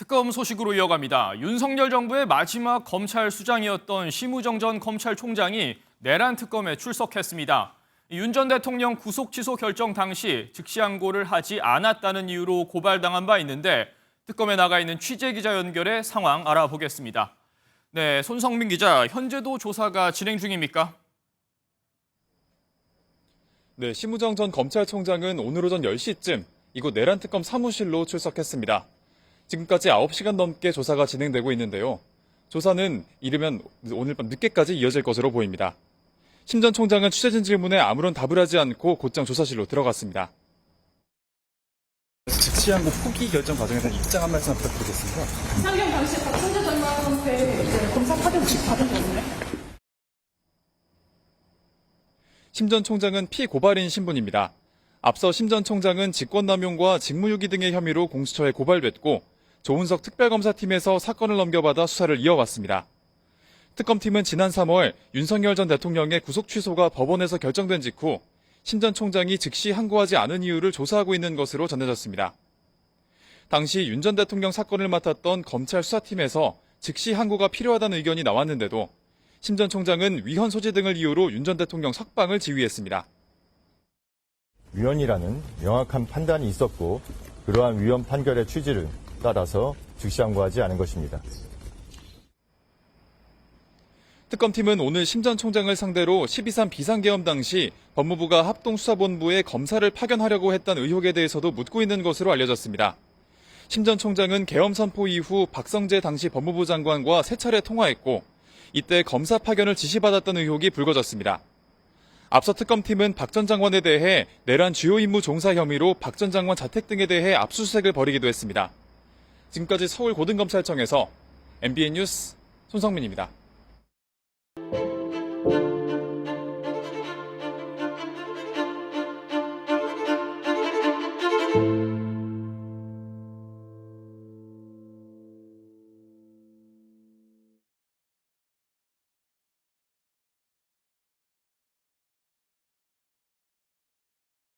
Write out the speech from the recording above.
특검 소식으로 이어갑니다. 윤석열 정부의 마지막 검찰 수장이었던 심우정 전 검찰총장이 내란 특검에 출석했습니다. 윤 전 대통령 구속 취소 결정 당시 즉시항고를 하지 않았다는 이유로 고발당한 바 있는데 특검에 나가 있는 취재기자 연결해 상황 알아보겠습니다. 네, 손성민 기자, 현재도 조사가 진행 중입니까? 네, 심우정 전 검찰총장은 오늘 오전 10시쯤 이곳 내란특검 사무실로 출석했습니다. 지금까지 9시간 넘게 조사가 진행되고 있는데요. 조사는 이르면 오늘 밤 늦게까지 이어질 것으로 보입니다. 심 전 총장은 취재진 질문에 아무런 답을 하지 않고 곧장 조사실로 들어갔습니다. 즉시항고 포기 결정 과정에 대한 입장 한 말씀 부탁드리겠습니다. 상경 당시 박성재 장관한테 검사 파견 받은 거였나요? 심 전 총장은 피고발인 신분입니다. 앞서 심 전 총장은 직권남용과 직무유기 등의 혐의로 공수처에 고발됐고 조은석 특별검사팀에서 사건을 넘겨받아 수사를 이어왔습니다. 특검팀은 지난 3월 윤석열 전 대통령의 구속 취소가 법원에서 결정된 직후 심 전 총장이 즉시 항고하지 않은 이유를 조사하고 있는 것으로 전해졌습니다. 당시 윤 전 대통령 사건을 맡았던 검찰 수사팀에서 즉시 항고가 필요하다는 의견이 나왔는데도 심 전 총장은 위헌 소지 등을 이유로 윤 전 대통령 석방을 지휘했습니다. 위헌이라는 명확한 판단이 있었고 그러한 위헌 판결의 취지를 따라서 즉시 항고하지 않은 것입니다. 특검팀은 오늘 심 전 총장을 상대로 12.3 비상계엄 당시 법무부가 합동수사본부에 검사를 파견하려고 했다는 의혹에 대해서도 묻고 있는 것으로 알려졌습니다. 심 전 총장은 계엄 선포 이후 박성재 당시 법무부 장관과 3차례 통화했고 이때 검사 파견을 지시받았다는 의혹이 불거졌습니다. 앞서 특검팀은 박 전 장관에 대해 내란 주요 임무 종사 혐의로 박 전 장관 자택 등에 대해 압수수색을 벌이기도 했습니다. 지금까지 서울고등검찰청에서 MBN 뉴스 손성민입니다.